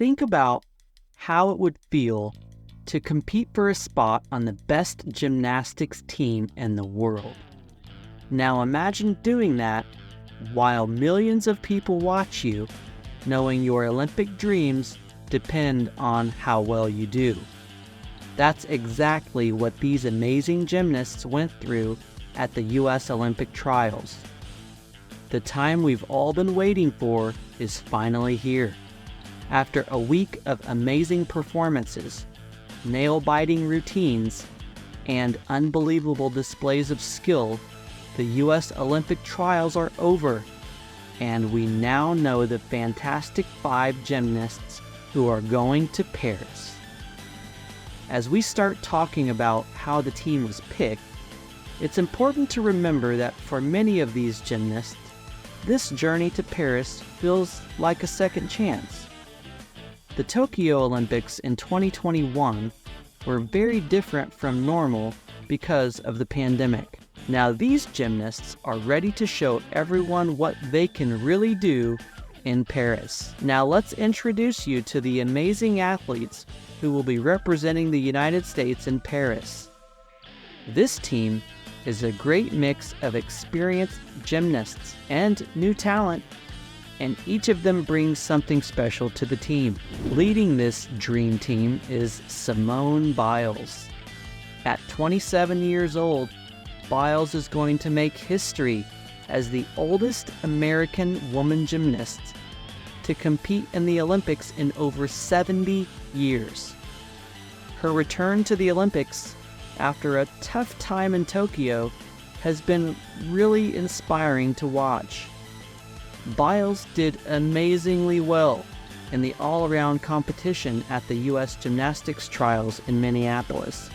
Think about how it would feel to compete for a spot on the best gymnastics team in the world. Now imagine doing that while millions of people watch you, knowing your Olympic dreams depend on how well you do. That's exactly what these amazing gymnasts went through at the U.S. Olympic trials. The time we've all been waiting for is finally here. After a week of amazing performances, nail-biting routines, and unbelievable displays of skill, the U.S. Olympic trials are over, and we now know the fantastic 5 gymnasts who are going to Paris. As we start talking about how the team was picked, it's important to remember that for many of these gymnasts, this journey to Paris feels like a second chance. The Tokyo Olympics in 2021 were very different from normal because of the pandemic. Now these gymnasts are ready to show everyone what they can really do in Paris. Now let's introduce you to the amazing athletes who will be representing the United States in Paris. This team is a great mix of experienced gymnasts and new talent, and each of them brings something special to the team. Leading this dream team is Simone Biles. At 27 years old, Biles is going to make history as the oldest American woman gymnast to compete in the Olympics in over 70 years. Her return to the Olympics after a tough time in Tokyo has been really inspiring to watch. Biles did amazingly well in the all-around competition at the U.S. Gymnastics trials in Minneapolis.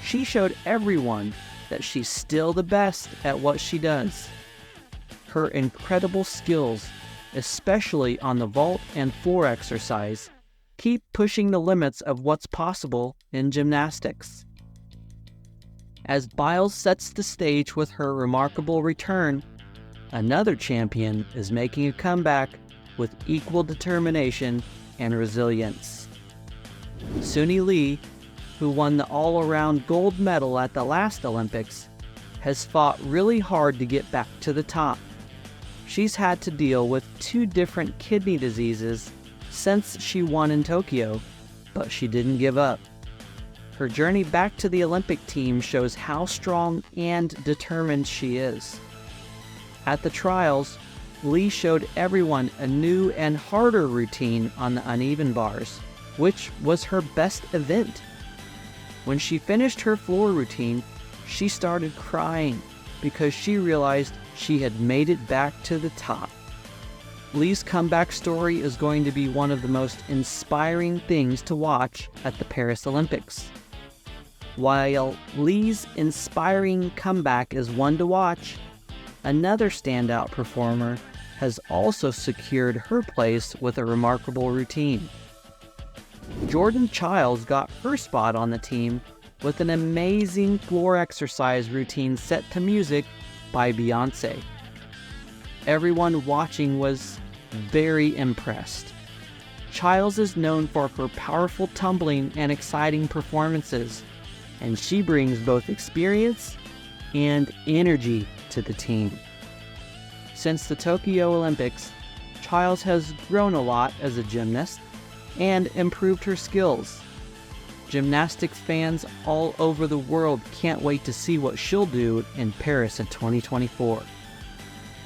She showed everyone that she's still the best at what she does. Her incredible skills, especially on the vault and floor exercise, keep pushing the limits of what's possible in gymnastics. As Biles sets the stage with her remarkable return, another champion is making a comeback with equal determination and resilience. Suni Lee, who won the all-around gold medal at the last Olympics, has fought really hard to get back to the top. She's had to deal with 2 different kidney diseases since she won in Tokyo, but she didn't give up. Her journey back to the Olympic team shows how strong and determined she is. At the trials, Lee showed everyone a new and harder routine on the uneven bars, which was her best event. When she finished her floor routine, she started crying because she realized she had made it back to the top. Lee's comeback story is going to be one of the most inspiring things to watch at the Paris Olympics. While Lee's inspiring comeback is one to watch, another standout performer has also secured her place with a remarkable routine. Jordan Childs got her spot on the team with an amazing floor exercise routine set to music by Beyoncé. Everyone watching was very impressed. Childs is known for her powerful tumbling and exciting performances, and she brings both experience and energy to the team. Since the Tokyo Olympics, Childs has grown a lot as a gymnast and improved her skills. Gymnastics fans all over the world can't wait to see what she'll do in Paris in 2024.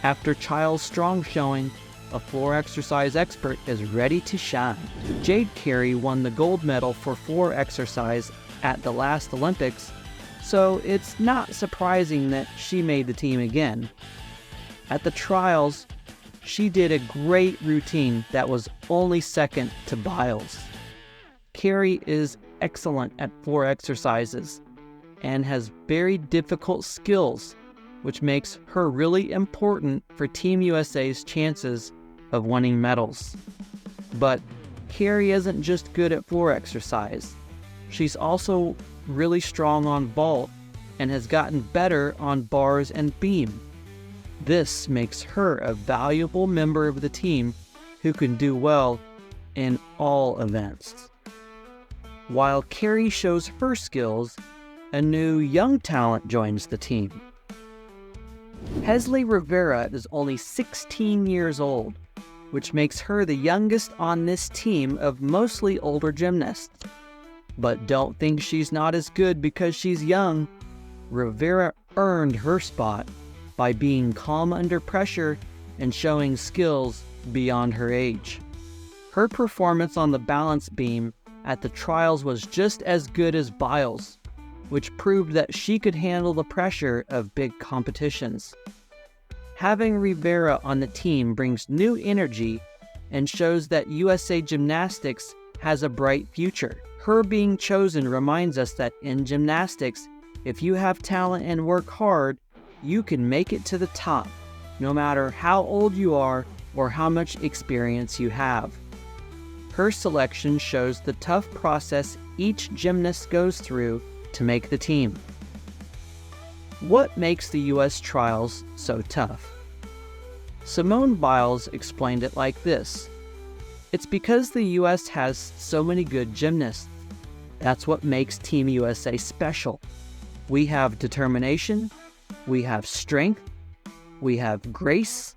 After Childs' strong showing, a floor exercise expert is ready to shine. Jade Carey won the gold medal for floor exercise at the last Olympics, so it's not surprising that she made the team again. At the trials, she did a great routine that was only second to Biles. Carey is excellent at floor exercises and has very difficult skills, which makes her really important for Team USA's chances of winning medals. But Carey isn't just good at floor exercise. She's also really strong on vault and has gotten better on bars and beam. This makes her a valuable member of the team who can do well in all events. While Carrie shows her skills, a new young talent joins the team. Hesley Rivera is only 16 years old, which makes her the youngest on this team of mostly older gymnasts. But don't think she's not as good because she's young. Rivera earned her spot by being calm under pressure and showing skills beyond her age. Her performance on the balance beam at the trials was just as good as Biles, which proved that she could handle the pressure of big competitions. Having Rivera on the team brings new energy and shows that USA Gymnastics has a bright future. Her being chosen reminds us that in gymnastics, if you have talent and work hard, you can make it to the top, no matter how old you are or how much experience you have. Her selection shows the tough process each gymnast goes through to make the team. What makes the US trials so tough? Simone Biles explained it like this: "It's because the US has so many good gymnasts. That's what makes Team USA special. We have determination, we have strength, we have grace,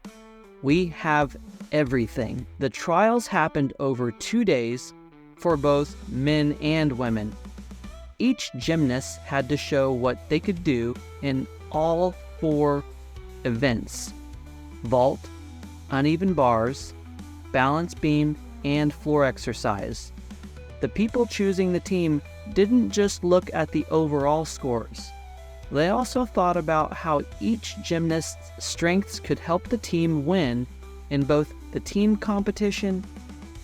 we have everything." The trials happened over 2 days for both men and women. Each gymnast had to show what they could do in all 4 events: vault, uneven bars, balance beam, and floor exercise. The people choosing the team didn't just look at the overall scores. They also thought about how each gymnast's strengths could help the team win in both the team competition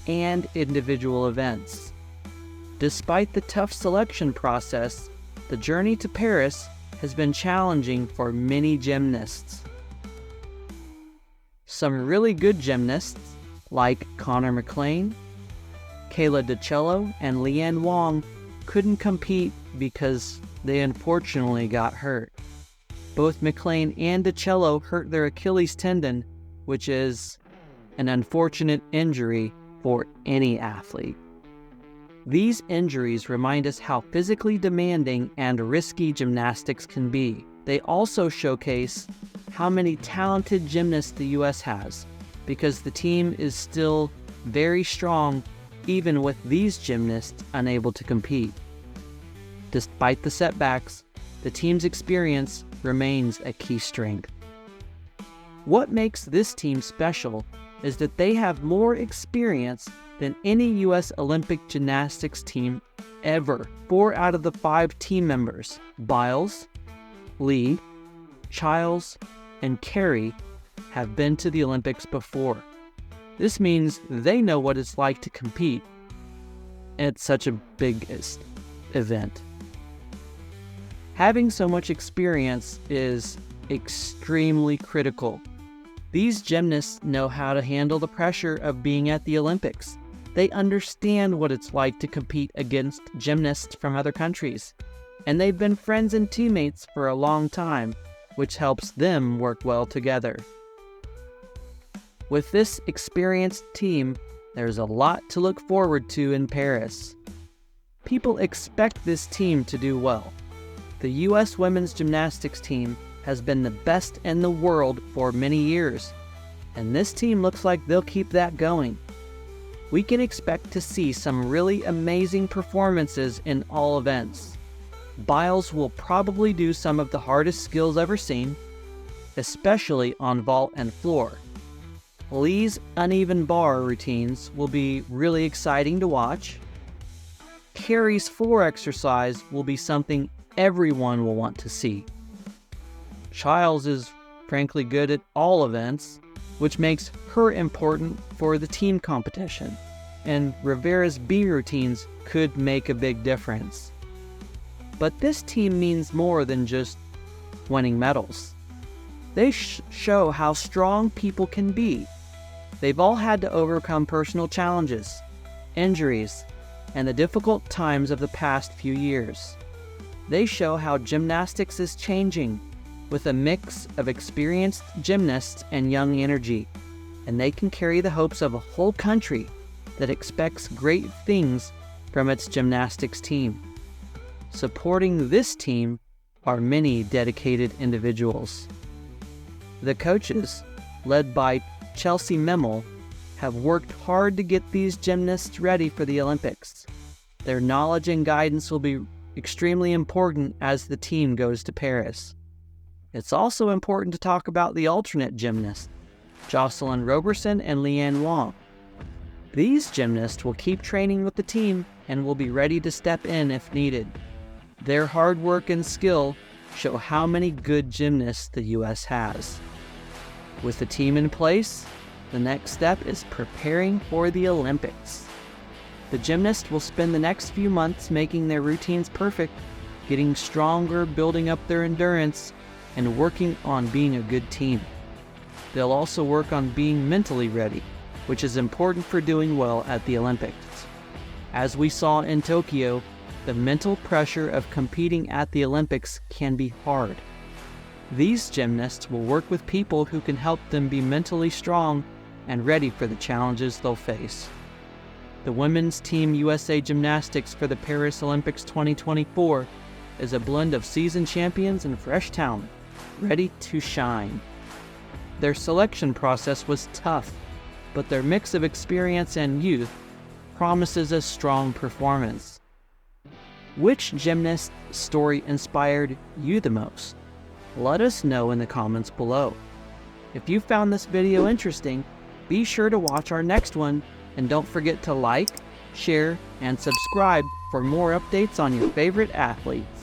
and individual events. Despite the tough selection process, the journey to Paris has been challenging for many gymnasts. Some really good gymnasts, like Connor McLean, Kayla DiCello, and Leanne Wong, couldn't compete because they unfortunately got hurt. Both McLean and DiCello hurt their Achilles tendon, which is an unfortunate injury for any athlete. These injuries remind us how physically demanding and risky gymnastics can be. They also showcase how many talented gymnasts the US has, because the team is still very strong even with these gymnasts unable to compete. Despite the setbacks, the team's experience remains a key strength. What makes this team special is that they have more experience than any US Olympic gymnastics team ever. 4 out of the 5 team members, Biles, Lee, Childs, and Carey, have been to the Olympics before. This means they know what it's like to compete at such a big event. Having so much experience is extremely critical. These gymnasts know how to handle the pressure of being at the Olympics. They understand what it's like to compete against gymnasts from other countries, and they've been friends and teammates for a long time, which helps them work well together. With this experienced team, there's a lot to look forward to in Paris. People expect this team to do well. The US women's gymnastics team has been the best in the world for many years, and this team looks like they'll keep that going. We can expect to see some really amazing performances in all events. Biles will probably do some of the hardest skills ever seen, especially on vault and floor. Lee's uneven bar routines will be really exciting to watch. Carey's floor exercise will be something everyone will want to see. Childs is frankly good at all events, which makes her important for the team competition, and Rivera's B routines could make a big difference. But this team means more than just winning medals. They show how strong people can be. They've all had to overcome personal challenges, injuries, and the difficult times of the past few years. They show how gymnastics is changing, with a mix of experienced gymnasts and young energy, and they can carry the hopes of a whole country that expects great things from its gymnastics team. Supporting this team are many dedicated individuals. The coaches, led by Chelsea Memel, have worked hard to get these gymnasts ready for the Olympics. Their knowledge and guidance will be extremely important as the team goes to Paris. It's also important to talk about the alternate gymnasts, Jocelyn Roberson and Leanne Wong. These gymnasts will keep training with the team and will be ready to step in if needed. Their hard work and skill show how many good gymnasts the U.S. has. With the team in place, the next step is preparing for the Olympics. The gymnasts will spend the next few months making their routines perfect, getting stronger, building up their endurance, and working on being a good team. They'll also work on being mentally ready, which is important for doing well at the Olympics. As we saw in Tokyo, the mental pressure of competing at the Olympics can be hard. These gymnasts will work with people who can help them be mentally strong and ready for the challenges they'll face. The Women's Team USA Gymnastics for the Paris Olympics 2024 is a blend of seasoned champions and fresh talent, ready to shine. Their selection process was tough, but their mix of experience and youth promises a strong performance. Which gymnast story inspired you the most? Let us know in the comments below. If you found this video interesting, be sure to watch our next one, and don't forget to like, share, and subscribe for more updates on your favorite athletes.